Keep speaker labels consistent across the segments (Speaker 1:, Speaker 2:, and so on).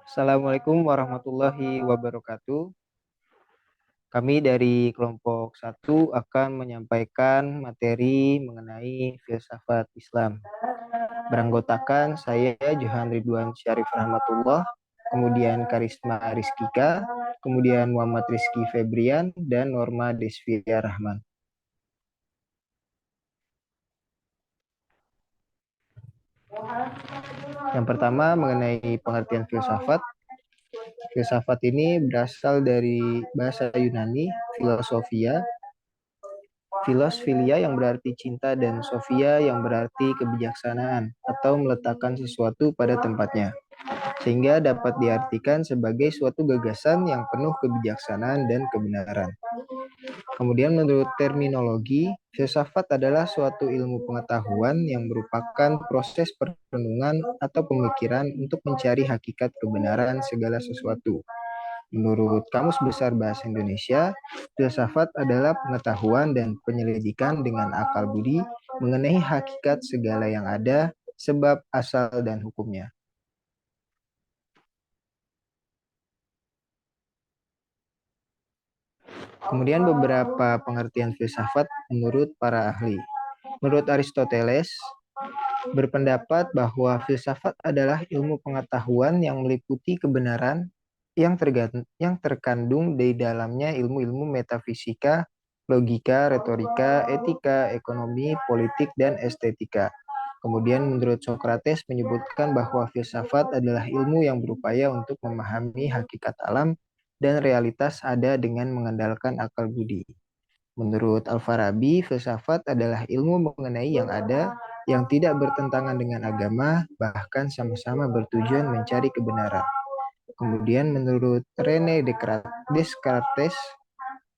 Speaker 1: Assalamualaikum warahmatullahi wabarakatuh. Kami dari kelompok satu akan menyampaikan materi mengenai filsafat Islam. Beranggotakan saya Johan Ridwan Syarif Rahmatullah, kemudian Karisma Rizkika, kemudian Muhammad Rizky Febrian, dan Norma Desvia Rahman. Yang pertama mengenai pengertian filsafat. Filsafat ini berasal dari bahasa Yunani, filosofia, filia yang berarti cinta dan sofia yang berarti kebijaksanaan atau meletakkan sesuatu pada tempatnya. Sehingga dapat diartikan sebagai suatu gagasan yang penuh kebijaksanaan dan kebenaran. Kemudian menurut terminologi, filsafat adalah suatu ilmu pengetahuan yang merupakan proses perenungan atau pemikiran untuk mencari hakikat kebenaran segala sesuatu. Menurut Kamus Besar Bahasa Indonesia, filsafat adalah pengetahuan dan penyelidikan dengan akal budi mengenai hakikat segala yang ada, sebab, asal, dan hukumnya. Kemudian beberapa pengertian filsafat menurut para ahli. Menurut Aristoteles, berpendapat bahwa filsafat adalah ilmu pengetahuan yang meliputi kebenaran yang terkandung di dalamnya ilmu-ilmu metafisika, logika, retorika, etika, ekonomi, politik, dan estetika. Kemudian menurut Socrates menyebutkan bahwa filsafat adalah ilmu yang berupaya untuk memahami hakikat alam dan realitas ada dengan mengandalkan akal budi. Menurut Al-Farabi, filsafat adalah ilmu mengenai yang ada, yang tidak bertentangan dengan agama, bahkan sama-sama bertujuan mencari kebenaran. Kemudian menurut René Descartes,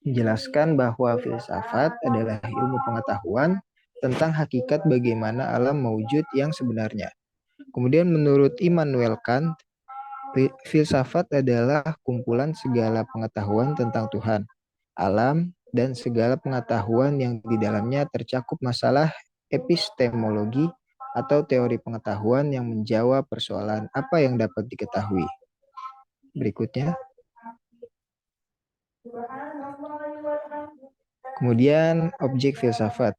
Speaker 1: menjelaskan bahwa filsafat adalah ilmu pengetahuan tentang hakikat bagaimana alam mewujud yang sebenarnya. Kemudian menurut Immanuel Kant, filsafat adalah kumpulan segala pengetahuan tentang Tuhan, alam, dan segala pengetahuan yang di dalamnya tercakup masalah epistemologi atau teori pengetahuan yang menjawab persoalan apa yang dapat diketahui. Berikutnya. Kemudian objek filsafat.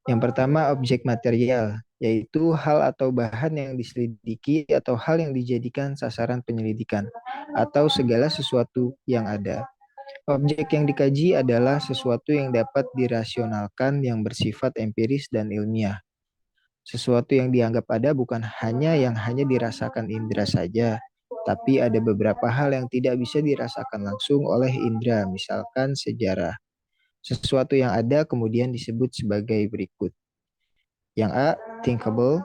Speaker 1: Yang pertama objek material, yaitu hal atau bahan yang diselidiki atau hal yang dijadikan sasaran penyelidikan, atau segala sesuatu yang ada. Objek yang dikaji adalah sesuatu yang dapat dirasionalkan yang bersifat empiris dan ilmiah. Sesuatu yang dianggap ada bukan hanya yang hanya dirasakan indera saja, tapi ada beberapa hal yang tidak bisa dirasakan langsung oleh indera, misalkan sejarah. Sesuatu yang ada kemudian disebut sebagai berikut. Yang A, thinkable,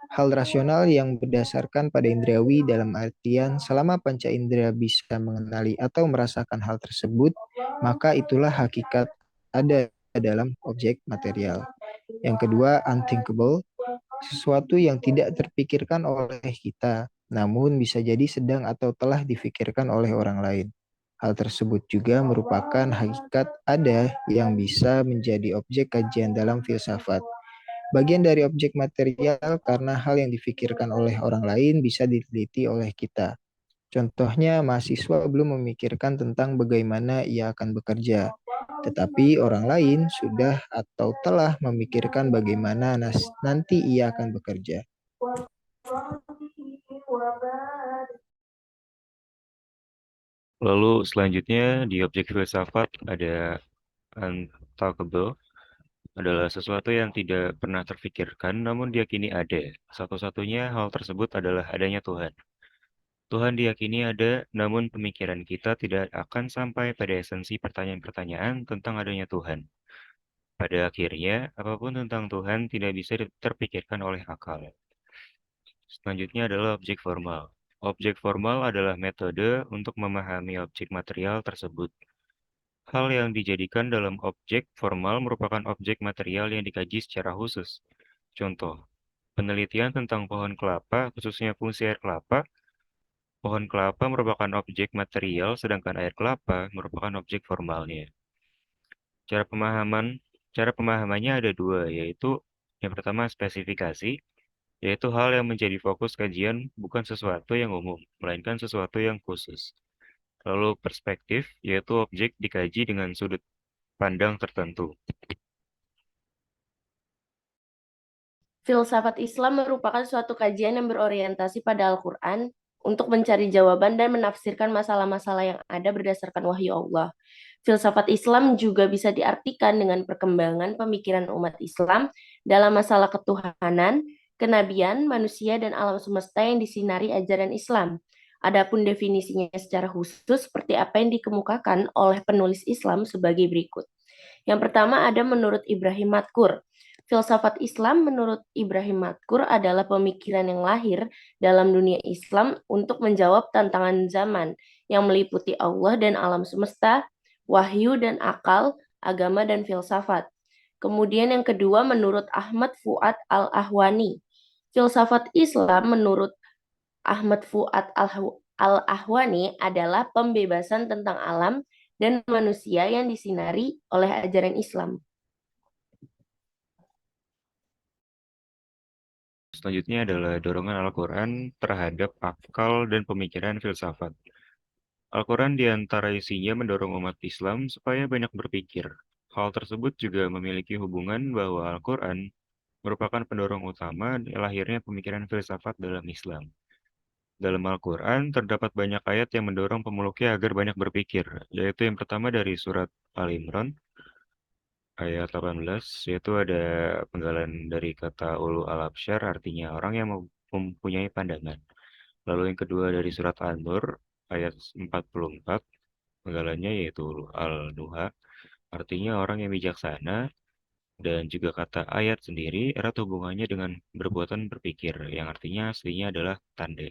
Speaker 1: hal rasional yang berdasarkan pada indrawi dalam artian selama panca indera bisa mengenali atau merasakan hal tersebut, maka itulah hakikat ada dalam objek material. Yang kedua, unthinkable, sesuatu yang tidak terpikirkan oleh kita, namun bisa jadi sedang atau telah difikirkan oleh orang lain. Hal tersebut juga merupakan hakikat ada yang bisa menjadi objek kajian dalam filsafat. Bagian dari objek material karena hal yang difikirkan oleh orang lain bisa diteliti oleh kita. Contohnya, mahasiswa belum memikirkan tentang bagaimana ia akan bekerja, tetapi orang lain sudah atau telah memikirkan bagaimana nanti ia akan bekerja.
Speaker 2: Lalu selanjutnya di objek filsafat ada unthinkable, adalah sesuatu yang tidak pernah terfikirkan namun diyakini ada. Satu-satunya hal tersebut adalah adanya Tuhan. Tuhan diyakini ada, namun pemikiran kita tidak akan sampai pada esensi pertanyaan-pertanyaan tentang adanya Tuhan. Pada akhirnya, apapun tentang Tuhan tidak bisa terpikirkan oleh akal. Selanjutnya adalah objek formal. Objek formal adalah metode untuk memahami objek material tersebut. Hal yang dijadikan dalam objek formal merupakan objek material yang dikaji secara khusus. Contoh, penelitian tentang pohon kelapa, khususnya fungsi air kelapa. Pohon kelapa merupakan objek material, sedangkan air kelapa merupakan objek formalnya. Cara pemahamannya ada dua, yaitu yang pertama spesifikasi. yaitu hal yang menjadi fokus kajian bukan sesuatu yang umum, melainkan sesuatu yang khusus. Lalu perspektif, yaitu objek dikaji dengan sudut pandang tertentu.
Speaker 3: Filsafat Islam merupakan suatu kajian yang berorientasi pada Al-Quran untuk mencari jawaban dan menafsirkan masalah-masalah yang ada berdasarkan wahyu Allah. Filsafat Islam juga bisa diartikan dengan perkembangan pemikiran umat Islam dalam masalah ketuhanan, kenabian, manusia, dan alam semesta yang disinari ajaran Islam. Adapun definisinya secara khusus seperti apa yang dikemukakan oleh penulis Islam sebagai berikut. Yang pertama ada menurut Ibrahim Matkur. Filsafat Islam menurut Ibrahim Matkur adalah pemikiran yang lahir dalam dunia Islam untuk menjawab tantangan zaman yang meliputi Allah dan alam semesta, wahyu dan akal, agama dan filsafat. Kemudian yang kedua menurut Ahmad Fuad Al-Ahwani. Filsafat Islam menurut Ahmad Fuad Al-Ahwani adalah pembebasan tentang alam dan manusia yang disinari oleh ajaran Islam.
Speaker 2: Selanjutnya adalah dorongan Al-Quran terhadap akal dan pemikiran filsafat. Al-Quran di antara isinya mendorong umat Islam supaya banyak berpikir. Hal tersebut juga memiliki hubungan bahwa Al-Quran merupakan pendorong utama lahirnya pemikiran filsafat dalam Islam. Dalam Al-Quran terdapat banyak ayat yang mendorong pemeluknya agar banyak berpikir, yaitu yang pertama dari surat Al-Imran ayat 18, yaitu ada penggalan dari kata ulu al-absyar, artinya orang yang mempunyai pandangan. Lalu yang kedua dari surat An-Nur ayat 44, penggalannya yaitu ulu al-nuha, artinya orang yang bijaksana. Dan juga kata ayat sendiri erat hubungannya dengan berbuatan berpikir, yang artinya aslinya adalah tanda.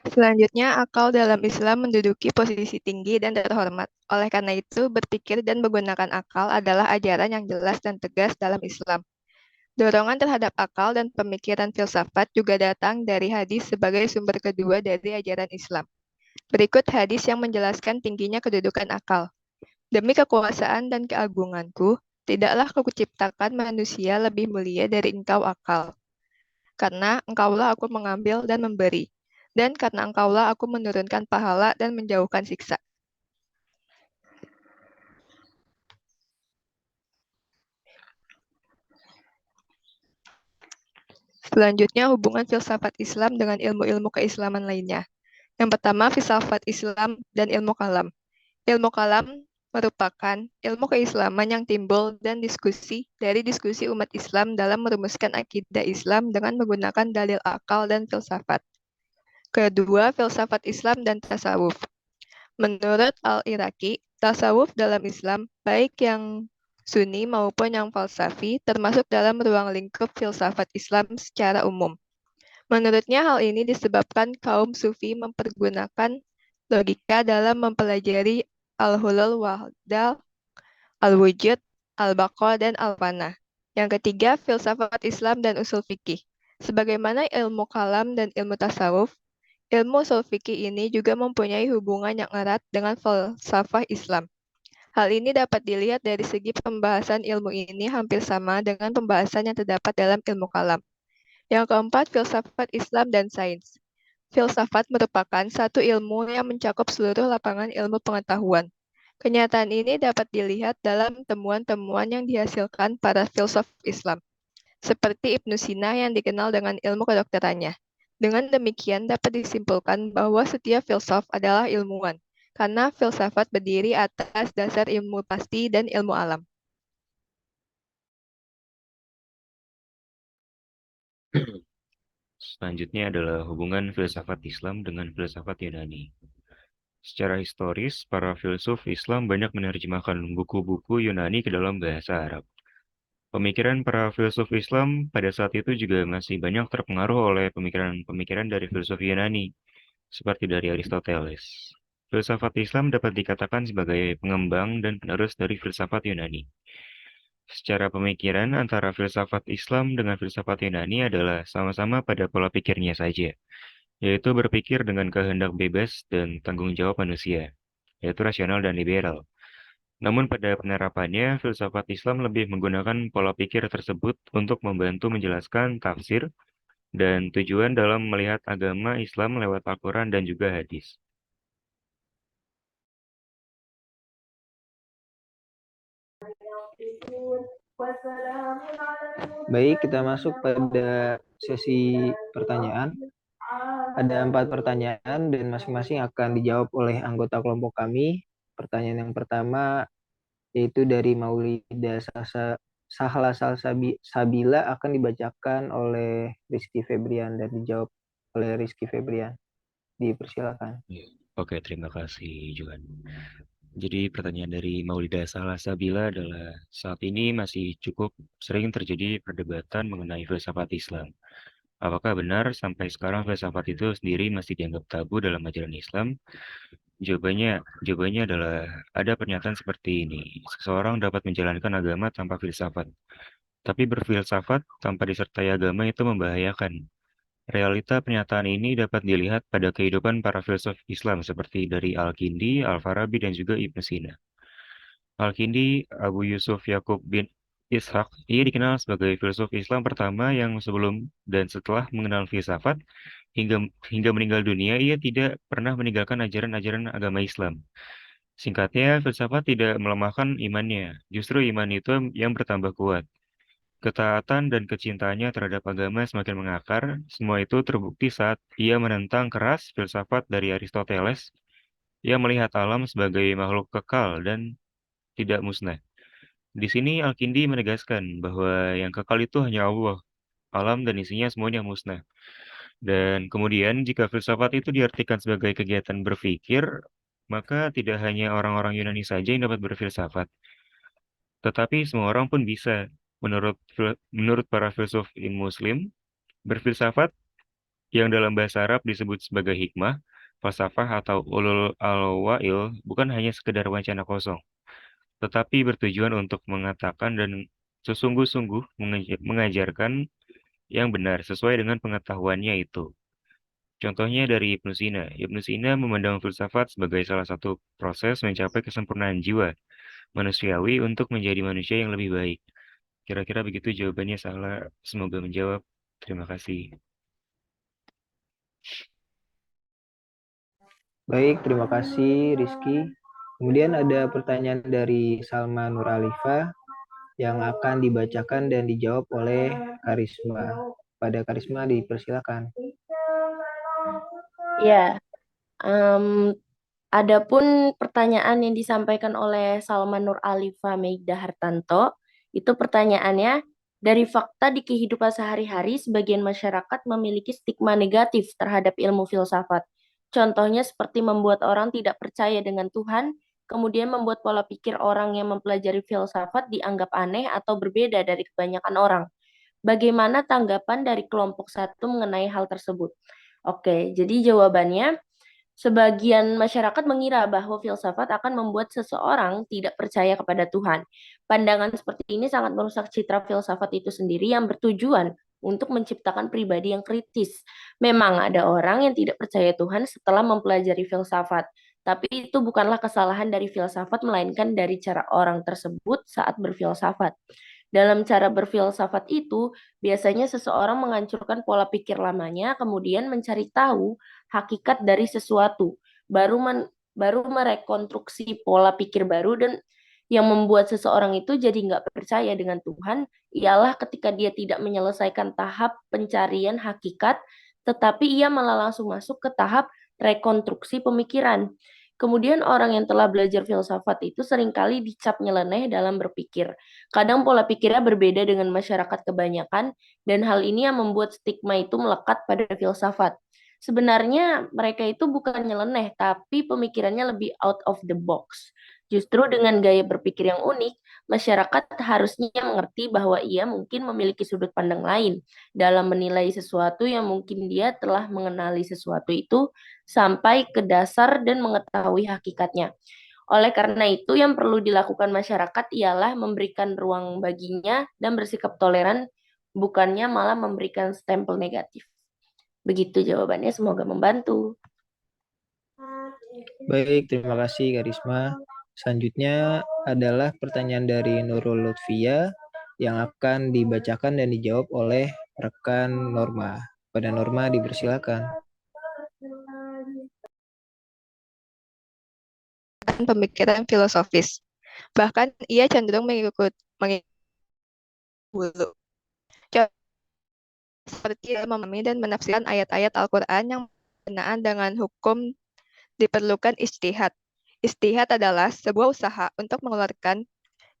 Speaker 4: Selanjutnya, akal dalam Islam menduduki posisi tinggi dan terhormat. Oleh karena itu, berpikir dan menggunakan akal adalah ajaran yang jelas dan tegas dalam Islam. Dorongan terhadap akal dan pemikiran filsafat juga datang dari hadis sebagai sumber kedua dari ajaran Islam. Berikut hadis yang menjelaskan tingginya kedudukan akal. Demi kekuasaan dan keagunganku, tidaklah kuciptakan manusia lebih mulia dari engkau akal. Karena engkaulah aku mengambil dan memberi. Dan karena engkaulah aku menurunkan pahala dan menjauhkan siksa. Selanjutnya, hubungan filsafat Islam dengan ilmu-ilmu keislaman lainnya. Yang pertama, filsafat Islam dan ilmu kalam. Ilmu kalam merupakan ilmu keislaman yang timbul dan diskusi dari diskusi umat Islam dalam merumuskan akidah Islam dengan menggunakan dalil akal dan filsafat. Kedua, filsafat Islam dan tasawuf. Menurut Al-Iraqi, tasawuf dalam Islam, baik yang Sunni maupun yang falsafi, termasuk dalam ruang lingkup filsafat Islam secara umum. Menurutnya hal ini disebabkan kaum Sufi mempergunakan logika dalam mempelajari al-hulul wahdal, al-wujud, al-baqa, dan al-fana. Yang ketiga, filsafat Islam dan usul fikih. Sebagaimana ilmu kalam dan ilmu tasawuf, ilmu usul fikih ini juga mempunyai hubungan yang erat dengan falsafah Islam. Hal ini dapat dilihat dari segi pembahasan ilmu ini hampir sama dengan pembahasan yang terdapat dalam ilmu kalam. Yang keempat, filsafat Islam dan sains. Filsafat merupakan satu ilmu yang mencakup seluruh lapangan ilmu pengetahuan. Kenyataan ini dapat dilihat dalam temuan-temuan yang dihasilkan para filsuf Islam, seperti Ibnu Sina yang dikenal dengan ilmu kedokterannya. Dengan demikian dapat disimpulkan bahwa setiap filsuf adalah ilmuwan, karena filsafat berdiri atas dasar ilmu pasti dan ilmu alam.
Speaker 2: Selanjutnya adalah hubungan filsafat Islam dengan filsafat Yunani. Secara historis, para filsuf Islam banyak menerjemahkan buku-buku Yunani ke dalam bahasa Arab. Pemikiran para filsuf Islam pada saat itu juga masih banyak terpengaruh oleh pemikiran-pemikiran dari filsuf Yunani, seperti dari Aristoteles. Filsafat Islam dapat dikatakan sebagai pengembang dan penerus dari filsafat Yunani. Secara pemikiran, antara filsafat Islam dengan filsafat Yunani adalah sama-sama pada pola pikirnya saja, yaitu berpikir dengan kehendak bebas dan tanggung jawab manusia, yaitu rasional dan liberal. Namun pada penerapannya, filsafat Islam lebih menggunakan pola pikir tersebut untuk membantu menjelaskan tafsir dan tujuan dalam melihat agama Islam lewat Al-Quran dan juga hadis.
Speaker 1: Baik, kita masuk pada sesi pertanyaan. Ada 4 pertanyaan dan masing-masing akan dijawab oleh anggota kelompok kami. Pertanyaan yang pertama yaitu dari Maulida Sahla Sabila akan dibacakan oleh Rizky Febrian dan dijawab oleh Rizky Febrian. Dipersilakan.
Speaker 2: Oke, terima kasih Johan. Jadi pertanyaan dari Maulida Sabila adalah saat ini masih cukup sering terjadi perdebatan mengenai filsafat Islam. Apakah benar sampai sekarang filsafat itu sendiri masih dianggap tabu dalam ajaran Islam? Jawabannya adalah ada pernyataan seperti ini. Seseorang dapat menjalankan agama tanpa filsafat. Tapi berfilsafat tanpa disertai agama itu membahayakan. Realita pernyataan ini dapat dilihat pada kehidupan para filsuf Islam seperti dari Al-Kindi, Al-Farabi, dan juga Ibn Sina. Al-Kindi, Abu Yusuf Yakub bin Ishaq, ia dikenal sebagai filsuf Islam pertama yang sebelum dan setelah mengenal filsafat, hingga meninggal dunia, ia tidak pernah meninggalkan ajaran-ajaran agama Islam. Singkatnya, filsafat tidak melemahkan imannya, justru iman itu yang bertambah kuat. Ketaatan dan kecintaannya terhadap agama semakin mengakar. Semua itu terbukti saat ia menentang keras filsafat dari Aristoteles. Ia melihat alam sebagai makhluk kekal dan tidak musnah. Di sini Al-Kindi menegaskan bahwa yang kekal itu hanya Allah, alam dan isinya semuanya musnah. Dan kemudian jika filsafat itu diartikan sebagai kegiatan berpikir, maka tidak hanya orang-orang Yunani saja yang dapat berfilsafat, tetapi semua orang pun bisa. Menurut para filsuf Muslim, berfilsafat yang dalam bahasa Arab disebut sebagai hikmah, falsafah atau ulul al-wail bukan hanya sekedar wacana kosong, tetapi bertujuan untuk mengatakan dan sesungguh-sungguh mengajarkan yang benar sesuai dengan pengetahuannya itu. Contohnya dari Ibnu Sina. Ibnu Sina memandang filsafat sebagai salah satu proses mencapai kesempurnaan jiwa manusiawi untuk menjadi manusia yang lebih baik. Kira-kira begitu jawabannya, Salah. Semoga menjawab. Terima kasih.
Speaker 1: Baik, terima kasih Rizky. Kemudian ada pertanyaan dari Salma Nur Alifa yang akan dibacakan dan dijawab oleh Karisma. Pada Karisma dipersilakan.
Speaker 3: Ya, adapun pertanyaan yang disampaikan oleh Salman Nur Alifa Meida Hartanto, itu pertanyaannya, dari fakta di kehidupan sehari-hari, sebagian masyarakat memiliki stigma negatif terhadap ilmu filsafat. Contohnya seperti membuat orang tidak percaya dengan Tuhan, kemudian membuat pola pikir orang yang mempelajari filsafat dianggap aneh atau berbeda dari kebanyakan orang. Bagaimana tanggapan dari kelompok satu mengenai hal tersebut? Oke, jadi jawabannya, sebagian masyarakat mengira bahwa filsafat akan membuat seseorang tidak percaya kepada Tuhan. Pandangan seperti ini sangat merusak citra filsafat itu sendiri yang bertujuan untuk menciptakan pribadi yang kritis. Memang ada orang yang tidak percaya Tuhan setelah mempelajari filsafat, tapi itu bukanlah kesalahan dari filsafat, melainkan dari cara orang tersebut saat berfilsafat. Dalam cara berfilsafat itu, biasanya seseorang menghancurkan pola pikir lamanya, kemudian mencari tahu hakikat dari sesuatu, baru merekonstruksi pola pikir baru, dan yang membuat seseorang itu jadi nggak percaya dengan Tuhan ialah ketika dia tidak menyelesaikan tahap pencarian hakikat, tetapi ia malah langsung masuk ke tahap rekonstruksi pemikiran. Kemudian orang yang telah belajar filsafat itu seringkali dicap nyeleneh dalam berpikir. Kadang pola pikirnya berbeda dengan masyarakat kebanyakan, dan hal ini yang membuat stigma itu melekat pada filsafat. Sebenarnya mereka itu bukan nyeleneh, tapi pemikirannya lebih out of the box. Justru dengan gaya berpikir yang unik, masyarakat harusnya mengerti bahwa ia mungkin memiliki sudut pandang lain dalam menilai sesuatu, yang mungkin dia telah mengenali sesuatu itu sampai ke dasar dan mengetahui hakikatnya. Oleh karena itu, yang perlu dilakukan masyarakat ialah memberikan ruang baginya dan bersikap toleran, bukannya malah memberikan stempel negatif. Begitu jawabannya, semoga membantu.
Speaker 1: Baik, terima kasih Karisma. Selanjutnya adalah pertanyaan dari Nurul Lutfia yang akan dibacakan dan dijawab oleh rekan Norma. Pada Norma dipersilakan.
Speaker 4: Pemikiran filosofis. Bahkan ia cenderung mengikut hulu. Seperti memahami dan menafsirkan ayat-ayat Al-Quran yang berkenaan dengan hukum diperlukan ijtihad. Ijtihad adalah sebuah usaha untuk mengeluarkan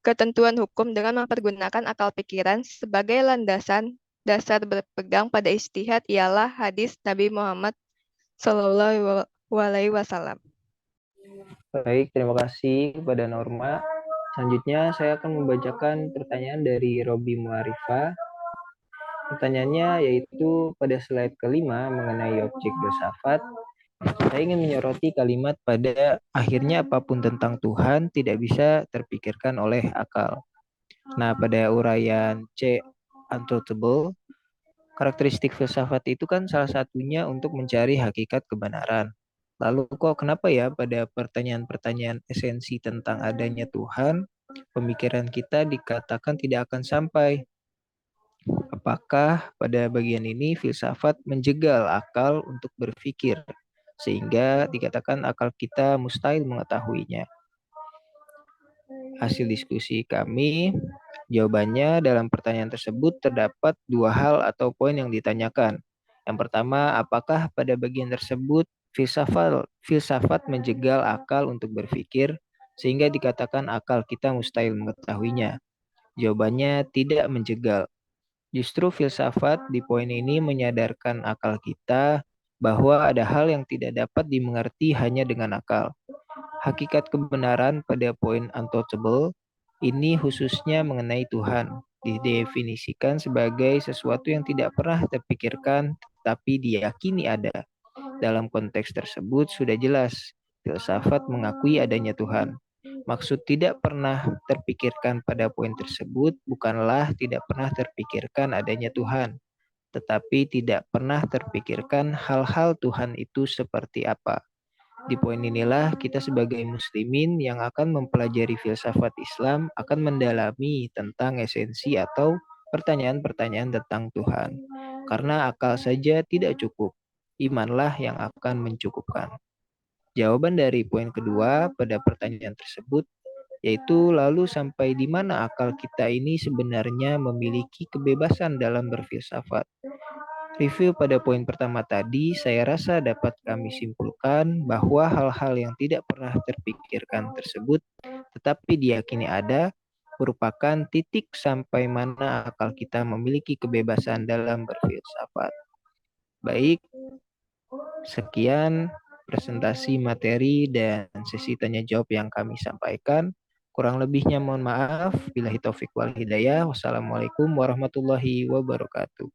Speaker 4: ketentuan hukum dengan mempergunakan akal pikiran sebagai landasan dasar berpegang pada ijtihad ialah hadis Nabi Muhammad Shallallahu Alaihi Wasallam.
Speaker 1: Baik, terima kasih kepada Norma. Selanjutnya saya akan membacakan pertanyaan dari Robi Muarifa. Pertanyaannya yaitu pada slide kelima mengenai objek filsafat. Saya ingin menyoroti kalimat pada akhirnya apapun tentang Tuhan tidak bisa terpikirkan oleh akal. Nah, pada uraian C. Untouchable, karakteristik filsafat itu kan salah satunya untuk mencari hakikat kebenaran. Lalu kenapa ya pada pertanyaan-pertanyaan esensi tentang adanya Tuhan, pemikiran kita dikatakan tidak akan sampai? Apakah pada bagian ini filsafat menjegal akal untuk berpikir, sehingga dikatakan akal kita mustahil mengetahuinya? Hasil diskusi kami, jawabannya dalam pertanyaan tersebut terdapat dua hal atau poin yang ditanyakan. Yang pertama, apakah pada bagian tersebut filsafat menjegal akal untuk berpikir, sehingga dikatakan akal kita mustahil mengetahuinya? Jawabannya tidak menjegal. Justru filsafat di poin ini menyadarkan akal kita bahwa ada hal yang tidak dapat dimengerti hanya dengan akal. Hakikat kebenaran pada poin untouchable ini khususnya mengenai Tuhan, didefinisikan sebagai sesuatu yang tidak pernah terpikirkan tetapi diyakini ada. Dalam konteks tersebut sudah jelas, filsafat mengakui adanya Tuhan. Maksud tidak pernah terpikirkan pada poin tersebut bukanlah tidak pernah terpikirkan adanya Tuhan, tetapi tidak pernah terpikirkan hal-hal Tuhan itu seperti apa. Di poin inilah kita sebagai muslimin yang akan mempelajari filsafat Islam akan mendalami tentang esensi atau pertanyaan-pertanyaan tentang Tuhan. Karena akal saja tidak cukup, imanlah yang akan mencukupkan. Jawaban dari poin kedua pada pertanyaan tersebut yaitu lalu sampai di mana akal kita ini sebenarnya memiliki kebebasan dalam berfilsafat. Review pada poin pertama tadi saya rasa dapat kami simpulkan bahwa hal-hal yang tidak pernah terpikirkan tersebut tetapi diyakini ada merupakan titik sampai mana akal kita memiliki kebebasan dalam berfilsafat. Baik, sekian presentasi materi dan sesi tanya jawab yang kami sampaikan. Kurang lebihnya mohon maaf. Billahi taufik wal hidayah. Wassalamualaikum warahmatullahi wabarakatuh.